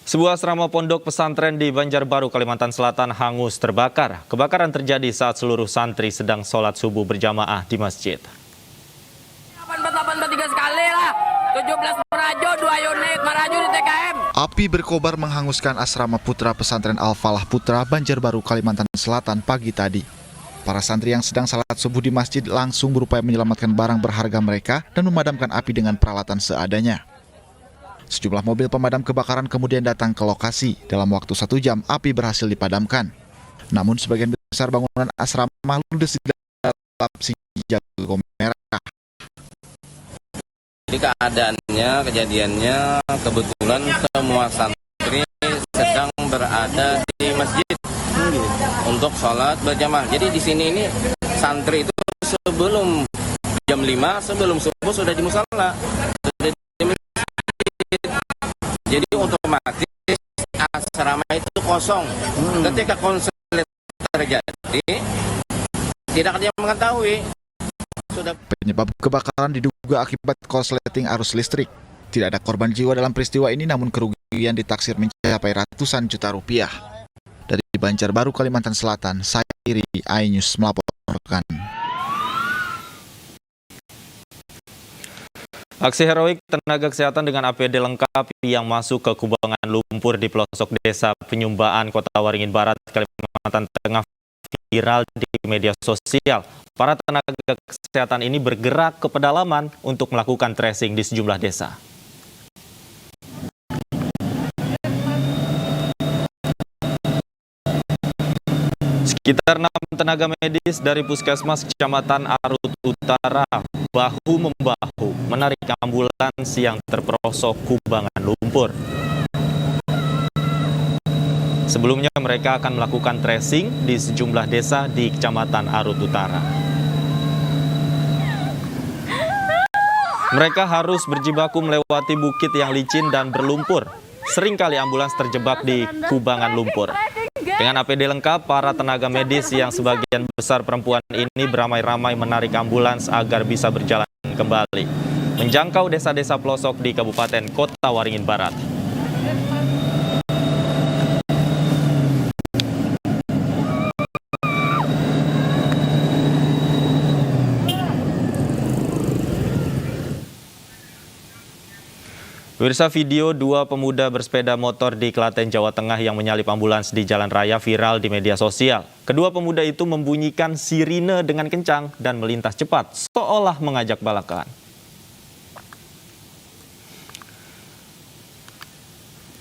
Sebuah asrama pondok pesantren di Banjarbaru, Kalimantan Selatan hangus terbakar. Kebakaran terjadi saat seluruh santri sedang sholat subuh berjamaah di masjid. 8 sekali lah, 17 merajo, 2 unit merajo di TKM. Api berkobar menghanguskan asrama putra pesantren Al-Falah Putra, Banjarbaru, Kalimantan Selatan pagi tadi. Para santri yang sedang salat subuh di masjid langsung berupaya menyelamatkan barang berharga mereka dan memadamkan api dengan peralatan seadanya. Sejumlah mobil pemadam kebakaran kemudian datang ke lokasi. Dalam waktu 1 jam, api berhasil dipadamkan. Namun sebagian besar bangunan asrama ludes di dalam jago merah. Jadi kejadiannya kebetulan semua santri sedang berada di masjid untuk sholat berjamaah. Jadi di sini ini santri itu sebelum jam 5, sebelum subuh sudah di musala. Jadi otomatis asrama itu kosong. Ketika konslet terjadi, tidak ada yang mengetahui. Penyebab kebakaran diduga akibat korsleting arus listrik. Tidak ada korban jiwa dalam peristiwa ini, namun kerugian ditaksir mencapai ratusan juta rupiah. Dari Banjarbaru, Kalimantan Selatan, saya Iri, iNews melaporkan. Aksi heroik tenaga kesehatan dengan APD lengkap yang masuk ke kubangan lumpur di pelosok desa Penyumbaan, Kota Waringin Barat, Kalimantan Tengah viral di media sosial. Para tenaga kesehatan ini bergerak ke pedalaman untuk melakukan tracing di sejumlah desa. Sekitar 6 tenaga medis dari Puskesmas Kecamatan Arut Utara bahu-membahu menarik ambulans yang terperosok kubangan lumpur. Sebelumnya mereka akan melakukan tracing di sejumlah desa di Kecamatan Arut Utara. Mereka harus berjibaku melewati bukit yang licin dan berlumpur. Seringkali ambulans terjebak di kubangan lumpur. Dengan APD lengkap, para tenaga medis yang sebagian besar perempuan ini beramai-ramai menarik ambulans agar bisa berjalan kembali, menjangkau desa-desa pelosok di Kabupaten Kota Waringin Barat. Pemirsa, video 2 pemuda bersepeda motor di Klaten, Jawa Tengah yang menyalip ambulans di jalan raya viral di media sosial. Kedua pemuda itu membunyikan sirine dengan kencang dan melintas cepat, seolah mengajak balakan.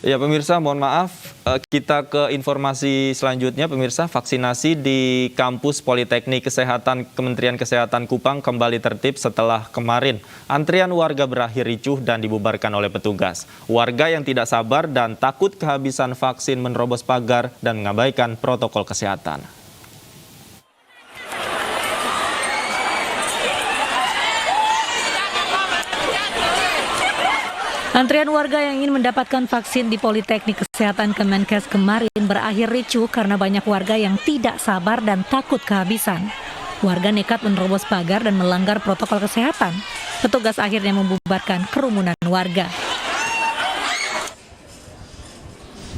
Ya pemirsa, mohon maaf, kita ke informasi selanjutnya. Pemirsa, vaksinasi di kampus Politeknik Kesehatan Kementerian Kesehatan Kupang kembali tertib setelah kemarin antrian warga berakhir ricuh dan dibubarkan oleh petugas. Warga yang tidak sabar dan takut kehabisan vaksin menerobos pagar dan mengabaikan protokol kesehatan. Antrian warga yang ingin mendapatkan vaksin di Politeknik Kesehatan Kemenkes kemarin berakhir ricuh karena banyak warga yang tidak sabar dan takut kehabisan. Warga nekat menerobos pagar dan melanggar protokol kesehatan. Petugas akhirnya membubarkan kerumunan warga.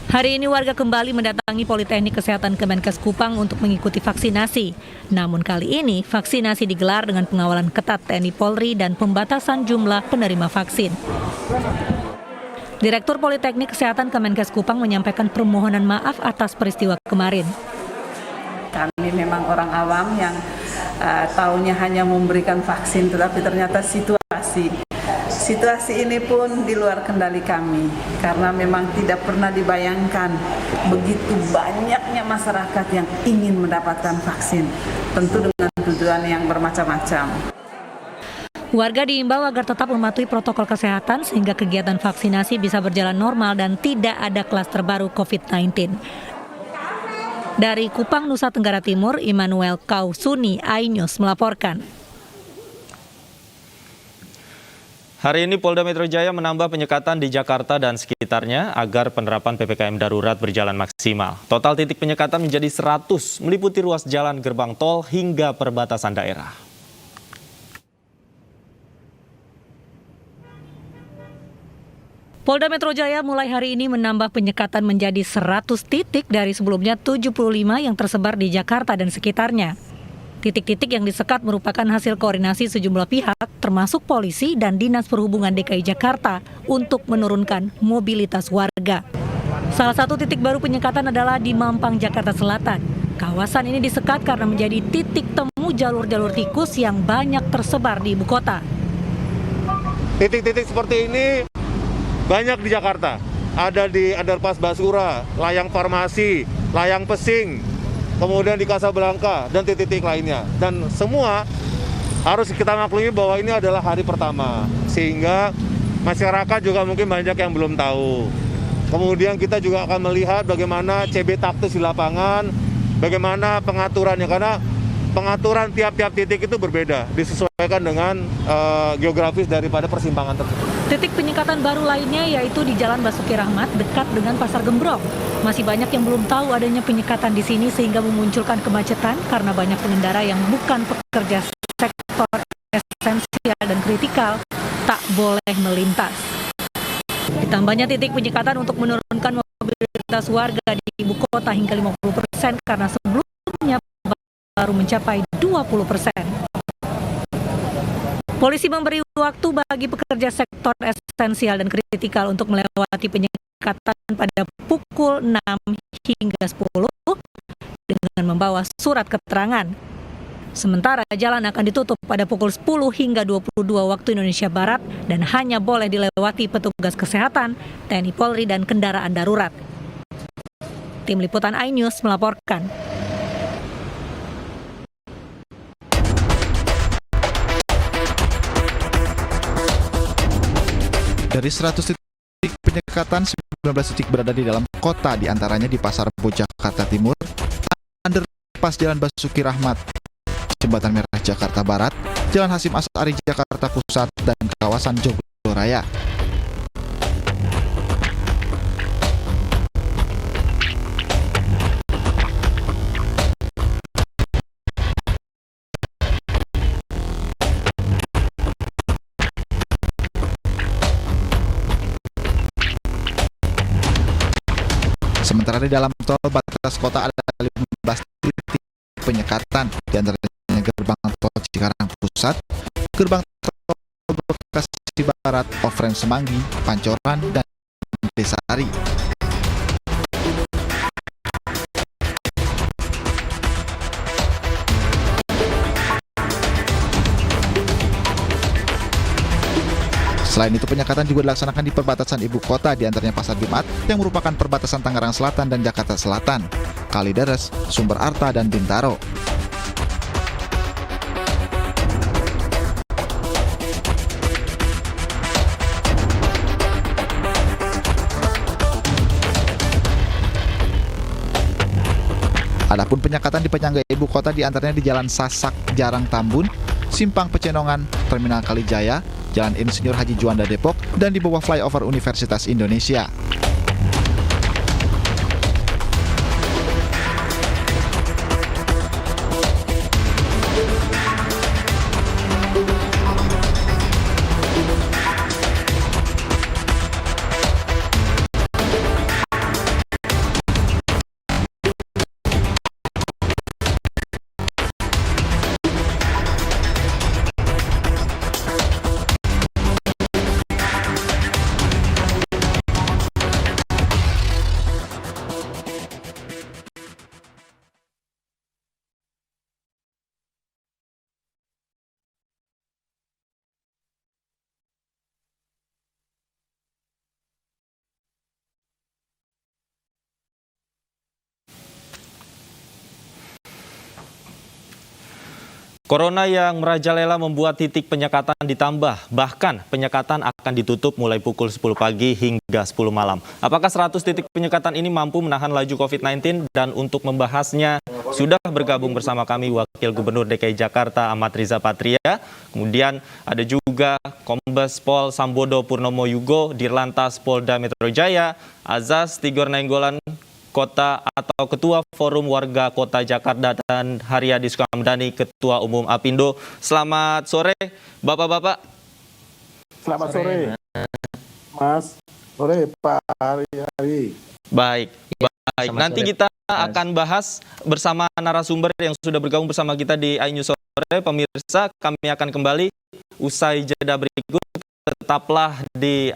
Hari ini warga kembali mendatangi Politeknik Kesehatan Kemenkes Kupang untuk mengikuti vaksinasi. Namun kali ini vaksinasi digelar dengan pengawalan ketat TNI Polri dan pembatasan jumlah penerima vaksin. Direktur Politeknik Kesehatan Kemenkes Kupang menyampaikan permohonan maaf atas peristiwa kemarin. Kami memang orang awam yang taunya hanya memberikan vaksin, tetapi ternyata Situasi ini pun di luar kendali kami, karena memang tidak pernah dibayangkan begitu banyaknya masyarakat yang ingin mendapatkan vaksin, tentu dengan tujuan yang bermacam-macam. Warga diimbau agar tetap mematuhi protokol kesehatan sehingga kegiatan vaksinasi bisa berjalan normal dan tidak ada klaster baru COVID-19. Dari Kupang, Nusa Tenggara Timur, Immanuel Kausuni, iNews melaporkan. Hari ini Polda Metro Jaya menambah penyekatan di Jakarta dan sekitarnya agar penerapan PPKM darurat berjalan maksimal. Total titik penyekatan menjadi 100, meliputi ruas jalan gerbang tol hingga perbatasan daerah. Polda Metro Jaya mulai hari ini menambah penyekatan menjadi 100 titik dari sebelumnya 75 yang tersebar di Jakarta dan sekitarnya. Titik-titik yang disekat merupakan hasil koordinasi sejumlah pihak, termasuk polisi dan Dinas Perhubungan DKI Jakarta untuk menurunkan mobilitas warga. Salah satu titik baru penyekatan adalah di Mampang, Jakarta Selatan. Kawasan ini disekat karena menjadi titik temu jalur-jalur tikus yang banyak tersebar di ibu kota. Titik-titik seperti ini banyak di Jakarta. Ada di Underpass Basura, Layang Farmasi, Layang Pesing, kemudian di Kasablanka, dan titik-titik lainnya. Dan semua harus kita maklumi bahwa ini adalah hari pertama, sehingga masyarakat juga mungkin banyak yang belum tahu. Kemudian kita juga akan melihat bagaimana CB taktis di lapangan, bagaimana pengaturannya, karena pengaturan tiap-tiap titik itu berbeda, disesuaikan dengan geografis daripada persimpangan tersebut. Titik penyekatan baru lainnya yaitu di Jalan Basuki Rahmat dekat dengan Pasar Gembrong. Masih banyak yang belum tahu adanya penyekatan di sini sehingga memunculkan kemacetan karena banyak pengendara yang bukan pekerja sektor esensial dan kritikal tak boleh melintas. Ditambahnya titik penyekatan untuk menurunkan mobilitas warga di ibu kota hingga 50% karena sebelumnya baru mencapai 20%. Polisi memberi waktu bagi pekerja sektor esensial dan kritikal untuk melewati penyekatan pada pukul 6 hingga 10 dengan membawa surat keterangan. Sementara jalan akan ditutup pada pukul 10 hingga 22 waktu Indonesia Barat dan hanya boleh dilewati petugas kesehatan, TNI Polri, dan kendaraan darurat. Tim Liputan iNews melaporkan. Dari 100 titik penyekatan, 19 titik berada di dalam kota, diantaranya di Pasar Rebo, Jakarta Timur, Underpass Jalan Basuki Rahmat, Jembatan Merah Jakarta Barat, Jalan Hasyim Asy'ari Jakarta Pusat, dan kawasan Joglo Raya. Sementara di dalam tol batas kota ada 15 titik penyekatan, di antaranya gerbang tol Cikarang Pusat, gerbang tol Bekasi Barat, Ofren Semanggi, Pancoran, dan Desari. Selain itu, penyekatan juga dilaksanakan di perbatasan ibu kota, di antaranya Pasar Jumat yang merupakan perbatasan Tangerang Selatan dan Jakarta Selatan, Kalideres, Sumber Arta, dan Bintaro. Adapun penyekatan di penyangga ibu kota di antaranya di Jalan Sasak Jarang Tambun, Simpang Pecenongan, Terminal Kalijaya, Jalan Insinyur Haji Juanda Depok, dan di bawah flyover Universitas Indonesia. Corona yang merajalela membuat titik penyekatan ditambah, bahkan penyekatan akan ditutup mulai pukul 10 pagi hingga 10 malam. Apakah 100 titik penyekatan ini mampu menahan laju COVID-19? Dan untuk membahasnya, sudah bergabung bersama kami Wakil Gubernur DKI Jakarta Ahmad Riza Patria, kemudian ada juga Kombes Pol Sambodo Purnomo Yugo, Dirlantas Polda Metro Jaya, Azaz Tigor Nainggolan, Kota atau Ketua Forum Warga Kota Jakarta, dan Haryadi Sukamdhani, Ketua Umum Apindo. Selamat sore, Bapak-Bapak. Selamat sore, Mas. Sore Pak Hari. Baik. Nanti kita akan bahas bersama narasumber yang sudah bergabung bersama kita di iNews Sore. Pemirsa, kami akan kembali usai jeda berikut. Tetaplah di